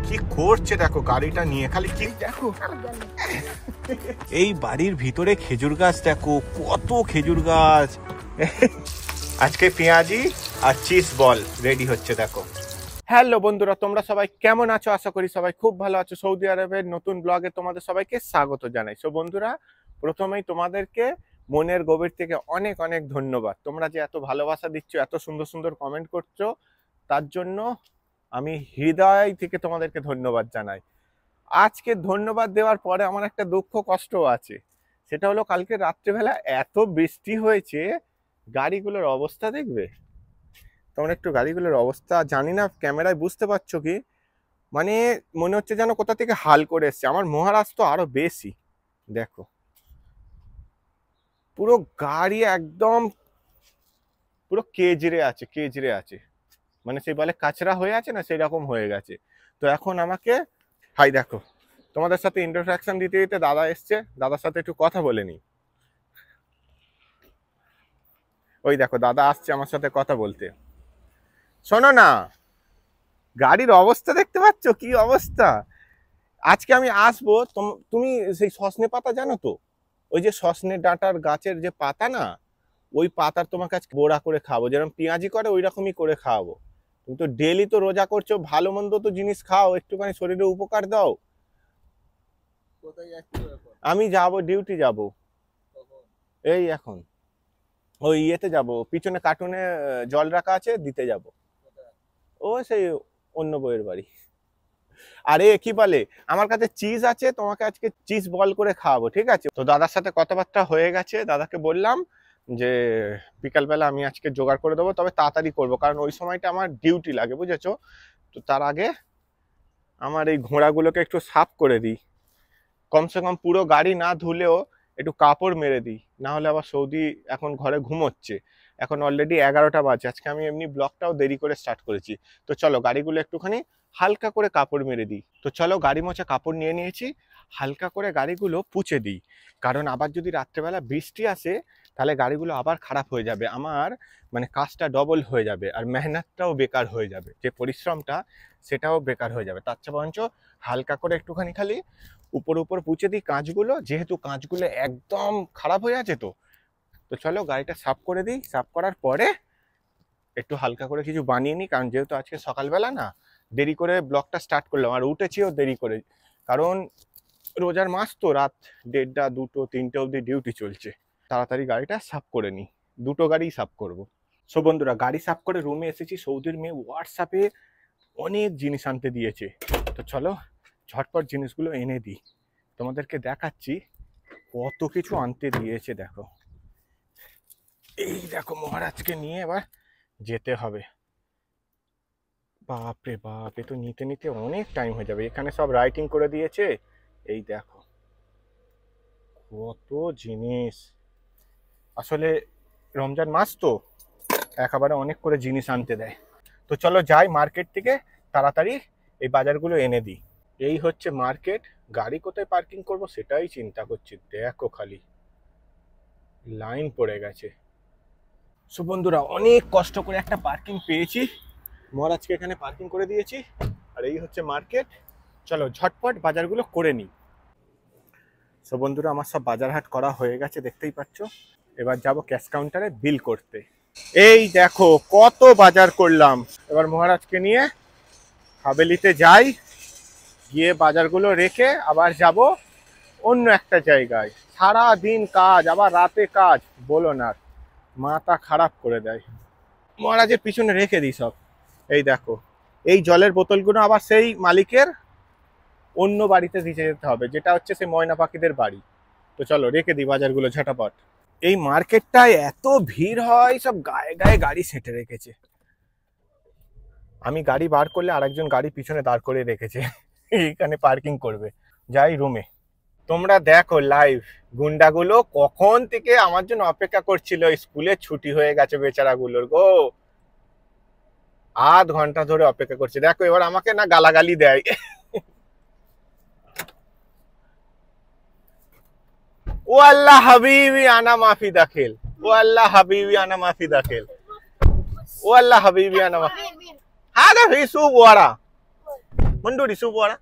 কি করছে দেখো গাড়িটা নিয়ে, খালি কি দেখো। এই বাড়ির ভিতরে খেজুর গাছ দেখো, কত খেজুর গাছ। আজকে পেঁয়াজি আর চিজ বল রেডি হচ্ছে দেখো। হ্যালো বন্ধুরা, তোমরা সবাই কেমন আছো? আশা করি সবাই খুব ভালো আছো। সৌদি আরবের নতুন ব্লগে তোমাদের সবাইকে স্বাগত জানাই। সো বন্ধুরা, প্রথমেই তোমাদেরকে মনের গভীর থেকে অনেক অনেক ধন্যবাদ। তোমরা যে এত ভালোবাসা দিচ্ছ, এত সুন্দর সুন্দর কমেন্ট করছো, তার জন্য আমি হৃদয় থেকে তোমাদেরকে ধন্যবাদ জানাই। আজকে ধন্যবাদ দেওয়ার পরে আমার একটা দুঃখ কষ্ট আছে। সেটা হলো কালকে রাত্রেবেলা এত বৃষ্টি হয়েছে, গাড়িগুলোর অবস্থা দেখবে তোমরা একটু। গাড়িগুলোর অবস্থা জানি না ক্যামেরায় বুঝতে পারছো কি, মানে মনে হচ্ছে যেন কোথা থেকে হাল করে এসছে। আমার মহারাষ্ট্র আরো বেশি দেখো, পুরো গাড়ি একদম পুরো কেজরে আছে, কেজরে আছে, মানে সেই বলে কাচরা হয়ে আছে না, সেই রকম হয়ে গেছে। তো এখন আমাকে হাই দেখো, তোমাদের সাথে ইন্ট্রোডাকশন দিতে দিতে দাদা এসছে, দাদার সাথে একটু কথা বলে নি। ওই দেখো দাদা আসছে আমার সাথে কথা বলতে। শোনো না, গাড়ির অবস্থা দেখতে পাচ্ছ কি অবস্থা। আজকে আমি আসবো, তুমি সেই সজনে পাতা জানো তো, ওই যে সজনে ডাঁটার গাছের যে পাতা না, ওই পাতার তোমাকে আজকে বড়া করে খাবো, যেরকম পেঁয়াজি করে ওই রকমই করে খাওয়াবো। তুমি তো ডেলি তো রোজা করছো, ভালো মন্দ তো জিনিস খাও, একটুখানি শরীরে উপকার দাও। আমি যাব, ডিউটি যাব এই এখন, ওই ইয়েতে যাব, পিছনে কার্টুনে জল রাখা আছে, দিতে যাব। ও সেই অন্য বইয়ের বাড়ি। আরে কি বলে, আমার কাছে চিজ আছে, তোমাকে আজকে চিজ বল করে খাওয়াবো, ঠিক আছে? তো দাদার সাথে কথাবার্তা হয়ে গেছে, দাদাকে বললাম যে বিকালবেলা আমি আজকে জোগাড় করে দেবো, তবে তাড়াতাড়ি করবো, কারণ ওই সময়টা আমার ডিউটি লাগে, বুঝেছো? তো তার আগে আমার এই ঘোড়াগুলোকে একটু সাফ করে দিই, কমসে কম পুরো গাড়ি না ধুলেও একটু কাপড় মেরে দিই, না হলে আবার সৌদি এখন ঘরে ঘুমোচ্ছে। এখন অলরেডি 11টা বাজে, আজকে আমি এমনি ব্লগটাও দেরি করে স্টার্ট করেছি। তো চলো গাড়িগুলো একটুখানি হালকা করে কাপড় মেরে দিই। তো চলো গাড়ি মোছা কাপড় নিয়ে নিয়েছি, হালকা করে গাড়িগুলো পুছে দিই, কারণ আবার যদি রাত্রেবেলা বৃষ্টি আসে তাহলে গাড়িগুলো আবার খারাপ হয়ে যাবে, আমার মানে কাজটা ডবল হয়ে যাবে, আর মেহনতটাও বেকার হয়ে যাবে, যে পরিশ্রমটা সেটাও বেকার হয়ে যাবে। তার চেয়ে বরঞ্চ হালকা করে একটুখানি খালি উপর উপর পুছে দিই কাঁচগুলো, যেহেতু কাঁচগুলো একদম খারাপ হয়ে আছে। তো তো চলো গাড়িটা সাফ করে দিই, সাফ করার পরে একটু হালকা করে কিছু বানিয়ে নিই, কারণ যেহেতু আজকে সকালবেলা না দেরি করে ব্লগটা স্টার্ট করলাম, আর উঠেছিও দেরি করে, কারণ রোজার মাস তো, রাত 1:30, 2টো, 3টে অবধি ডিউটি চলছে। তাড়াতাড়ি গাড়িটা সাফ করে নিই, দুটো গাড়ি সাফ করব। সো বন্ধুরা, গাড়ি সাফ করে রুমে এসেছি। সৌদির মেয়ে হোয়াটসঅ্যাপে অনেক জিনিস আনতে দিয়েছে, তো চলো ঝটপট জিনিসগুলো এনে দিই, তোমাদেরকে দেখাচ্ছি কত কিছু আনতে দিয়েছে। দেখো, এই দেখো মহারাজকে নিয়ে এবার যেতে হবে। বাপরে বাপ, এ তো নিতে নিতে অনেক টাইম হয়ে যাবে। এখানে সব রাইটিং করে দিয়েছে, এই দেখো কত জিনিস। আসলে রমজান মাস তো, একেবারে অনেক করে জিনিস আনতে দেয়। তো চলো যাই মার্কেট থেকে তাড়াতাড়ি এই বাজারগুলো এনে দিই। এই হচ্ছে মার্কেট, গাড়ি কোথায় পার্কিং করব সেটাই চিন্তা করছি। দেখো খালি লাইন পড়ে গেছে। সো বন্ধুরা, অনেক কষ্ট করে একটা পার্কিং পেয়েছি, মহারাজকে এখানে পার্কিং করে দিয়েছি, আর এই হচ্ছে মার্কেট। চলো ঝটপট বাজারগুলো করে নিই। সো বন্ধুরা, আমার সব বাজার হাট করা হয়ে গেছে, দেখতেই পাচ্ছ। এবার যাব ক্যাশ কাউন্টারে বিল করতে। এই দেখো কত বাজার করলাম। এবার মহারাজকে নিয়ে হাভেলিতে যাই, গিয়ে বাজারগুলো রেখে আবার যাব অন্য একটা জায়গায়। সারা দিন কাজ, আবার রাতে কাজ, বলো না, মাথা খারাপ করে দেয়। মহারাজের পিছনে রেখে দিই সব। এই দেখো, এই জলের বোতলগুলো আবার সেই মালিকের অন্য বাড়িতে দিয়ে যেতে হবে, যেটা হচ্ছে সেই ময়না পাখিদের বাড়ি। তো চলো রেখে দিই বাজারগুলো ঝটাপট। এই মার্কেটটায় এত ভিড় হয়, সব গায়ে গায়ে গাড়ি সেঁটে রেখেছে। আমি গাড়ি বার করলে আরেকজন গাড়ি পিছনে দাঁড় করে রেখেছে, এইখানে পার্কিং করবে। যাই রুমে। তোমরা দেখো লাইভ, গুন্ডাগুলো কখন থেকে আমার জন্য অপেক্ষা করছিল, স্কুলে ছুটি হয়ে গেছে বেচারাগুলোর গো, আধ ঘন্টা ধরে অপেক্ষা করছে। দেখো এবার আমাকে না গালাগালি দেয়। ও আল্লাহ হাবিবি আনা মাফি দাখিল, ও আল্লাহ হাবিবি আনা মাফি দাখিল, ও আল্লাহ হাবিবি আনা মাফি। হাদা ফি সুক ওয়ারা मंडोरी सुबह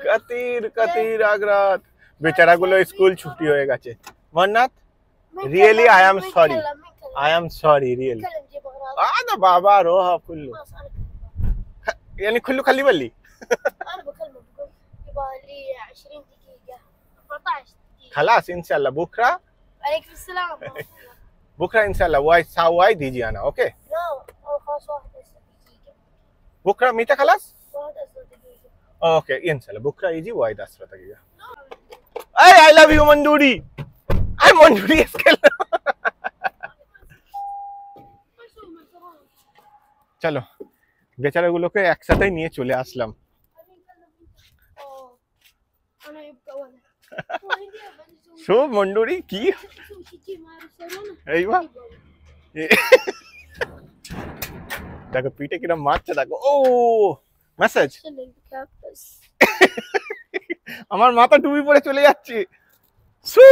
कतीर कतीर आगरात बेचारा गुलो स्कूल छुट्टी হয়ে গেছে Mannat really I am sorry really هذا بابا روح كله يعني كله خلي بالي انا بكلمه بقول يبغى لي 20 دقيقه 14 دقيقه خلاص ان شاء الله بكره عليكم السلام بكره ان شاء الله واي ديجي انا اوكي لا خلاص 1 دقيقه بكره متى خلاص 1 دقيقه اوكي ان شاء الله بكره يجي واي 10 دقيقه اي لاف يو مندوري اي مندوري اسكال চলো বেচারাগুলোকে একসাথে নিয়ে চলে আসলাম সো মন্ডুরি কি এইবা দেখো পিঠে কিরম মারছে দেখো ও মেসেজ আমার মাথা ডুবি পড়ে চলে যাচ্ছে সু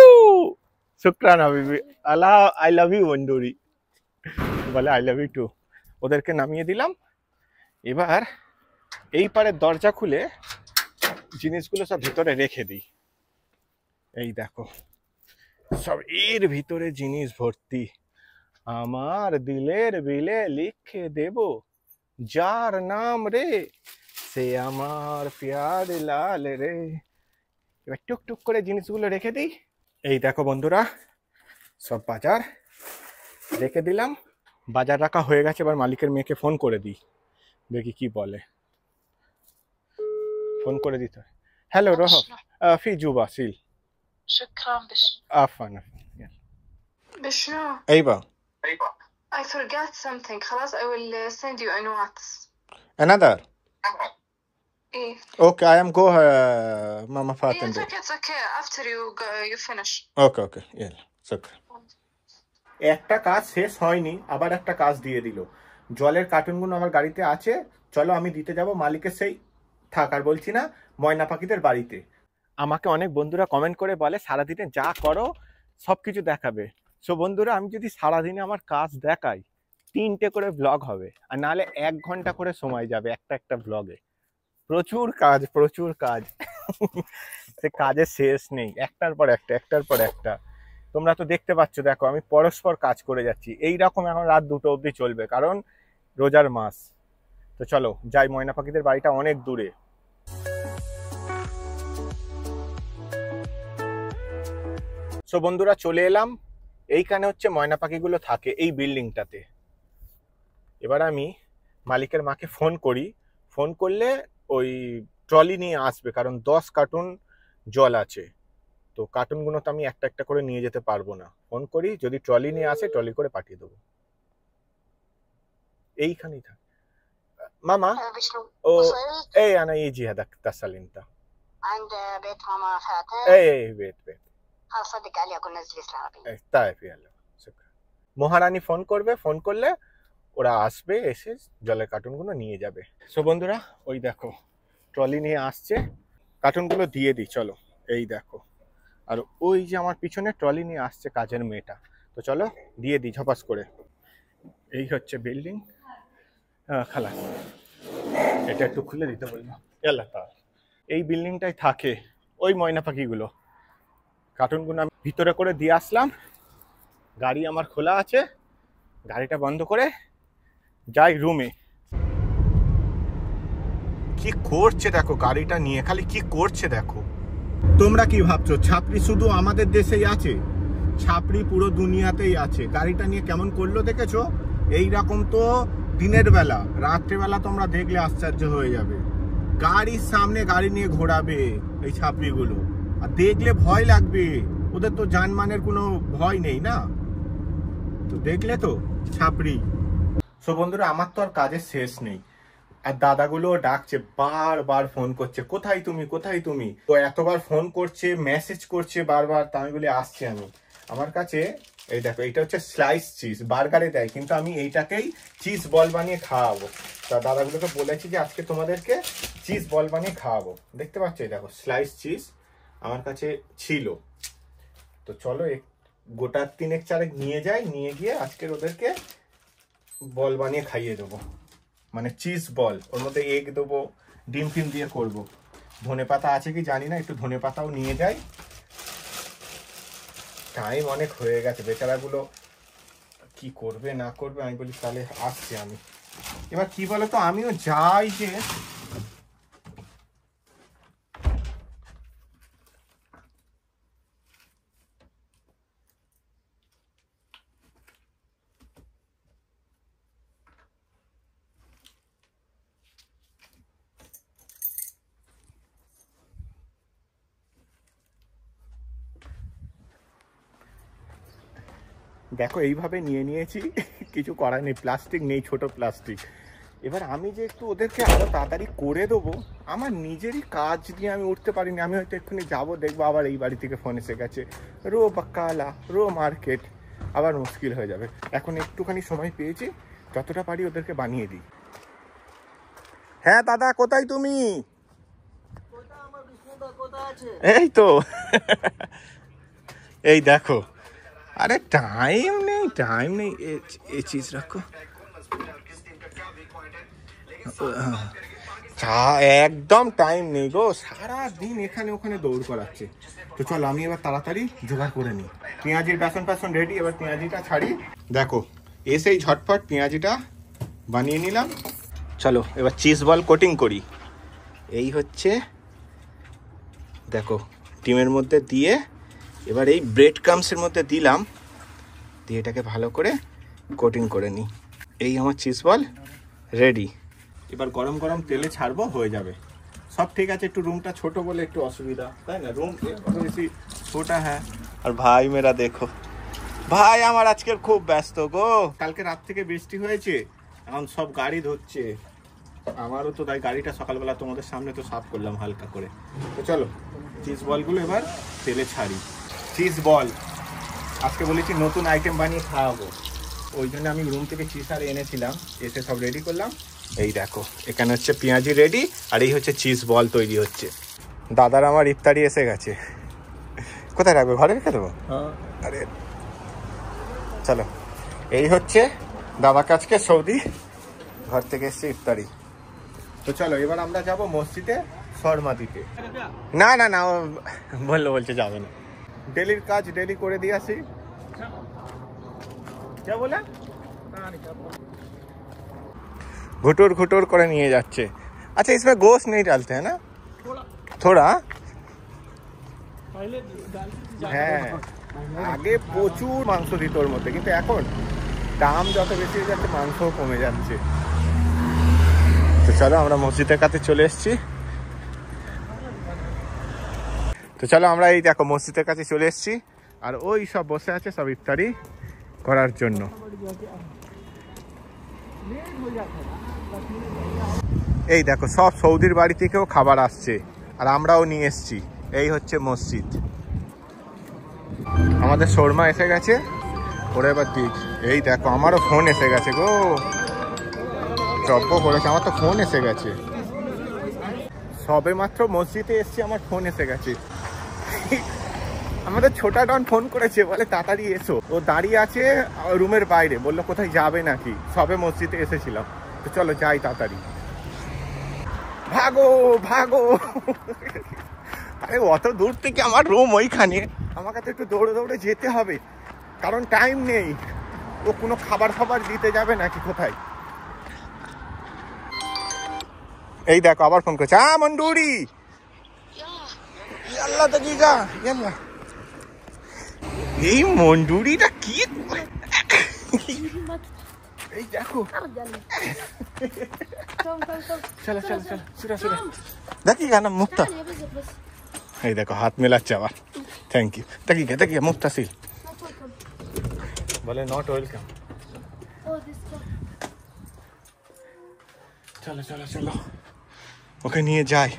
শুকরান হাবিবি আল্লাহ আই লাভ ইউ মন্ডুরি বলে আই লাভ ইউ টু ওদেরকে নামিয়ে দিলাম এবার এই পারের দরজা খুলে জিনিসগুলো সব ভিতরে রেখে দিই এই দেখো সব এর ভিতরে জিনিস ভর্তি আমার দিলের বিলে লিখে দেব যার নাম রে সে আমার প্যার লাল রে এবার টুকটুক করে জিনিসগুলো রেখে দিই এই দেখো বন্ধুরা সব বাজার রেখে দিলাম বাজার রাখা হয়ে গেছে এবার মালিকের মেয়েকে ফোন করে দিই দেখি কি বলে ফোন করে দিতে হ্যালো রোহ في جوبا سيل شكرا عفوا بشنو؟ ايوه I forgot something خلاص I will send you a note another إيه okay I am go ماما فاتن it's okay after you finish okay يلا شكرا একটা কাজ শেষ হয়নি আবার একটা কাজ দিয়ে দিল জলের কার্টুনগুলো আমার গাড়িতে আছে চলো আমি দিতে যাব মালিকের সেই থাকার বলছি না ময়না পাখিদের বাড়িতে আমাকে অনেক বন্ধুরা কমেন্ট করে বলে সারাদিনে যা করো সবকিছু দেখাবে সো বন্ধুরা আমি যদি সারাদিনে আমার কাজ দেখাই 3টে করে ব্লগ হবে আর নাহলে 1 ঘন্টা করে সময় যাবে একটা ব্লগে প্রচুর কাজ সে কাজের শেষ নেই একটার পর একটা তোমরা তো দেখতে পাচ্ছ দেখো আমি পরস্পর কাজ করে যাচ্ছি এই রকম এখন রাত 2টো অবধি চলবে কারণ রোজার মাস তো চলো যাই ময়না পাখিদের বাড়িটা অনেক দূরে সো বন্ধুরা চলে এলাম এইখানে হচ্ছে ময়না পাখিগুলো থাকে এই বিল্ডিংটাতে এবার আমি মালিকের মাকে ফোন করি ফোন করলে ওই ট্রলি নিয়ে আসবে কারণ 10 কার্টুন জল আছে তো কার্টুনগুলো তো আমি একটা করে নিয়ে যেতে পারবো না ফোন করি যদি ট্রলি নিয়ে আসে ট্রলি করে পাঠিয়ে দেবো এইখানেই থাক মামা ও এই انا يجي هذاك اتصل انت عند بيت ماما فاتن اي بيت هصدق عليه اقول نزلي العربية طيب يلا شكرا মহারানী ফোন করবে ফোন করলে ওরা আসবে এসে জলের কার্টুনগুলো নিয়ে যাবে সো বন্ধুরা ওই দেখো ট্রলি নিয়ে আসছে কার্টুনগুলো দিয়ে দিই চলো এই দেখো আর ওই যে আমার পিছনে ট্রলি নিয়ে আসছে কাজের মেয়েটা তো চলো দিয়ে দিই ঝপাস করে এই হচ্ছে বিল্ডিং খালাস এটা একটু খুলে দিতে বলবো এলা তা এই বিল্ডিংটাই থাকে ওই ময়না পাখিগুলো কার্টুনগুলো আমি ভিতরে করে দিয়ে আসলাম গাড়ি আমার খোলা আছে গাড়িটা বন্ধ করে যাই রুমে কি করছে দেখো গাড়িটা নিয়ে খালি কি করছে দেখো তোমরা কি ভাবছো ছাপড়ি শুধু আমাদের দেশেই আছে ছাপড়ি পুরো দুনিয়াতেই আছে গাড়িটা নিয়ে কেমন করলো দেখেছো এই রকম তো দিনের বেলা রাত্রিবেলা তোমরা দেখলে আশ্চর্য হয়ে যাবে গাড়ির সামনে গাড়ি নিয়ে ঘোরাবে এই ছাপড়িগুলো আর দেখলে ভয় লাগবে ওদের তো জানমানের কোনো ভয় নেই না তো দেখলে তো ছাপড়ি সো বন্ধুরা আমার তো আর কাজের শেষ নেই আর দাদাগুলো ডাকছে বারবার ফোন করছে কোথায় তুমি তো এতবার ফোন করছে মেসেজ করছে বারবার তা আমি বলে আসছি আমি আমার কাছে এই দেখো এটা হচ্ছে স্লাইস চিজ বার্গারে দেয় কিন্তু আমি এইটাকেই চিজ বল বানিয়ে খাওয়াবো তা দাদাগুলোকে বলেছি যে আজকে তোমাদেরকে চিজ বল বানিয়ে খাওয়াবো দেখতে পাচ্ছ এই দেখো স্লাইস চিজ আমার কাছে ছিল তো চলো গোটা 3-4 নিয়ে যাই নিয়ে গিয়ে আজকের ওদেরকে বল বানিয়ে খাইয়ে দেবো মানে চিজ বল, ওর মধ্যে এগ দেবো, ডিম ফিম দিয়ে করব। ধনে পাতা আছে কি জানি না, একটু ধনে পাতাও নিয়ে যাই। টাইম অনেক হয়ে গেছে, বেচারাগুলো কি করবে না করবে। আমি বলি তাহলে আসছি আমি। এবার কি বলতো, আমিও যাই যে দেখো এইভাবে নিয়ে নিয়েছি, কিছু করার নেই, প্লাস্টিক নেই, ছোট প্লাস্টিক। এবার আমি যে একটু ওদেরকে আরো তাড়াতাড়ি করে দেবো, আমার নিজেরই কাজ দিয়ে আমি উঠতে পারিনি। আমি হয়তো এক্ষুনি যাবো, দেখবো আবার এই বাড়ি থেকে ফোন এসে গেছে, রো বাক্কালা, রো মার্কেট, আবার মুশকিল হয়ে যাবে। এখন একটুখানি সময় পেয়েছি, যতটা পারি ওদেরকে বানিয়ে দিই। হ্যাঁ দাদা, কোথায় তুমি? এই তো এই দেখো, अरे टाइम नहीं ये चीज रखो। একদম টাইম নেই গো, সারা দিন এখানে ওখানে দৌড় করাচ্ছে। তো চলো আমি এবার তাড়াতাড়ি জোগাড় করে নিই। পেঁয়াজির বেসন রেডি, এবার পেঁয়াজিটা ছাড়ি। দেখো এসেই ঝটফট পেঁয়াজিটা বানিয়ে নিলাম। চলো এবার চিজ বল কোটিং করি। এই হচ্ছে দেখো, ডিমের মধ্যে দিয়ে এবার এই ব্রেড ক্রামসের মধ্যে দিলাম, দিয়ে এটাকে ভালো করে কোটিং করে নিই। এই আমার চিজ বল রেডি। এবার গরম গরম তেলে ছাড়বো, হয়ে যাবে। সব ঠিক আছে, একটু রুমটা ছোট বলে একটু অসুবিধা, তাই না? রুম বেশি ছোটা হ্যাঁ। আর ভাই মেরা দেখো, ভাই আমার আজকের খুব ব্যস্ত গো। কালকে রাত থেকে বৃষ্টি হয়েছে, এখন সব গাড়ি ধরছে। আমারও তো তাই গাড়িটা সকালবেলা তোমাদের সামনে তো সাফ করলাম হালকা করে। তো চলো চিজ বলগুলো এবার তেলে ছাড়ি। চিজ বল আজকে বলেছি নতুন আইটেম বানিয়ে খাওয়াবো, ওই জন্য আমি রুম থেকে চিজ আর এনেছিলাম, এসে সব রেডি করলাম। এই দেখো এখানে হচ্ছে পেঁয়াজি রেডি, আর এই হচ্ছে চিজ বল তৈরি হচ্ছে। দাদার আমার ইফতারি এসে গেছে। কোথায় রাখবে? ঘরে রেখে দেবো? আরে চলো, এই হচ্ছে দাদার কাছকে সৌদি, ঘর থেকে এসছে ইফতারি। তো চলো এবার আমরা যাব মসজিদে শর্মা দিতে। না না না, বলছে যাবে না। ডেলির কাজ ডেলি করে দিয়ে আসি। क्या बोला? घुटुर घुटुर করে নিয়ে যাচ্ছে। আচ্ছা इसमें गोश्त नहीं डालते हैं ना? थोड़ा হ্যাঁ, আগে প্রচুর মাংস দিত ওর মধ্যে, কিন্তু এখন দাম যত বেশি হয়ে যাচ্ছে মাংসও কমে যাচ্ছে। তো চলো আমরা মসজিদের কাছে চলে এসেছি। তো চলো আমরা এই দেখো মসজিদের কাছে চলে এসেছি, আর ওই সব বসে আছে সব ইফতারি করার জন্য। এই দেখো সব সৌদির বাড়ি থেকেও খাবার আসছে, আর আমরাও নিয়ে এসেছি। এই হচ্ছে মসজিদ। আমাদের শর্মা এসে গেছে, ওরা এবার দিক। এই দেখো আমারও ফোন এসে গেছে গো, চপ্প করেছে, আমার তো ফোন এসে গেছে। সবে মাত্র মসজিদে এসছি, আমার ফোন এসে গেছে। আমাদের ছোটা ডন ফোন করেছে, বলে তাড়াতাড়ি এসো। ও দাঁড়িয়ে আছে রুমের বাইরে, বললো কোথায় যাবে নাকি, সবে মসজিদে এসেছিলাম। তো চলো যাই তাড়াতাড়ি, ভাগো ভাগো। আরে অত দূর থেকে আমার রুম ওইখানে, আমাকে তো একটু দৌড়ে দৌড়ে যেতে হবে, কারণ টাইম নেই। ও কোনো খাবার ফাবার দিতে যাবে নাকি কোথায়। এই দেখো আবার ফোন করছে। মন্ডুরি আল্লাহ তো কি যা, এই মন্ডুরিটা কি, এই দেখো। চলো চলো চলো, সুরা সুরা দেখি গানা মুক্তা। এই দেখো হাত মেলাচ্ছে আবার, থ্যাংক ইউ। দেখি মুক্তাসিল বলে নট ওয়েলকাম। চলো চলো চলো, ওকে নিয়ে যাই।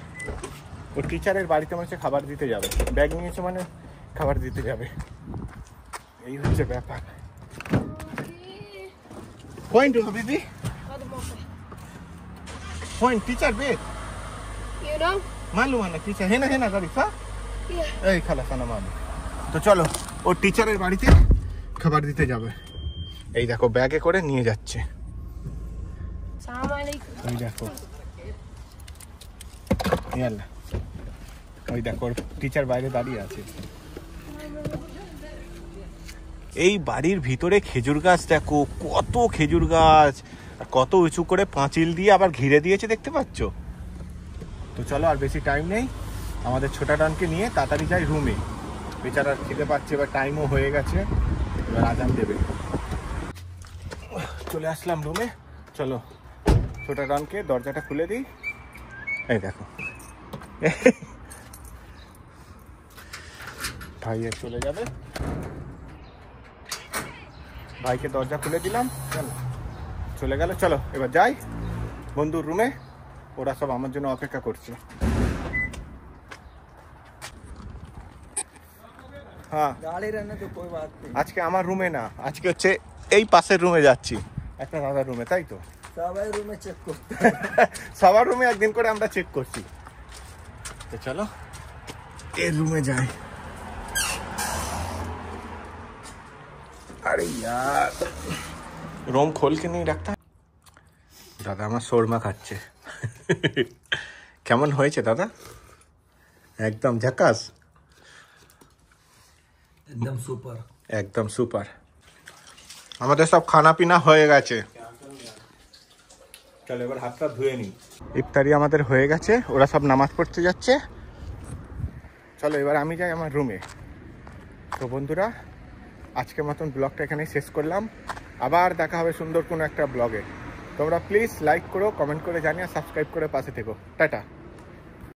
ও টিচারের বাড়িতে মানে খাবার দিতে যাবে, ব্যাগ নিয়েছে মানে খাবার দিতে যাবে, এই হচ্ছে ব্যাপার। Point to Habibi. Point teacher be. You know? Malu ana teacher है ना गाड़ी का? Yeah. এই খালা সানা মালু। তো চলো ও টিচারের বাড়িতে খাবার দিতে যাবে। এই দেখো ব্যাগে করে নিয়ে যাচ্ছে। Salam ওই দেখো ইয়াল্লা, ওই দেখো টিচার বাইরে দাঁড়িয়ে আছে। এই বাড়ির ভিতরে খেজুর গাছ দেখো, কত খেজুর গাছ, আর কত উঁচু করে পাঁচিল দিয়ে আবার ঘিরে দিয়েছে, দেখতে পাচ্ছ? তো চলো আর বেশি টাইম নেই, আমাদের ছোটা ডানকে নিয়ে তাড়াতাড়ি যাই রুমে। বেচারা খেতে পাচ্ছে, এবার টাইমও হয়ে গেছে, এবার আজান দেবে। চলে আসলাম রুমে, চলো ছোটা ডানকে দরজাটা খুলে দিই। এই দেখো ভাইয়া চলে যাবে, ভাইকে দরজা খুলে দিলাম, চলো চলে গেল। চলো এবার যাই বন্ধুর রুমে, ওরা সব আমার জন্য অপেক্ষা করছে। হ্যাঁ আজকে আমার রুমে না, আজকে হচ্ছে এই পাশের রুমে যাচ্ছি, একটা দাদার রুমে, তাই তো? সবাই রুমে চেক করতে, সবার রুমে একদিন করে আমরা চেক করছি। তো চলো এর রুমে যাই। अरे यार रोम खोल के नहीं रखता। দাদা আমার শোরমা খাচ্ছে। কেমন হয়েছে দাদা? একদম ঝাকাস, একদম সুপার, একদম সুপার। আমাদের সব খানা পিনা হয়ে গেছে, চলো এবার হাতটা ধুয়ে নিই। ইফতারি আমাদের হয়ে গেছে, ওরা সব নামাজ পড়তে যাচ্ছে। চলো এবার আমি যাই আমার রুমে। তো বন্ধুরা আজকের মতন ব্লগটা এখানেই শেষ করলাম, আবার দেখা হবে সুন্দর কোনো একটা ব্লগে। তোমরা প্লিজ লাইক করো, কমেন্ট করে জানিয়ে, সাবস্ক্রাইব করে পাশে থেকো। টাটা।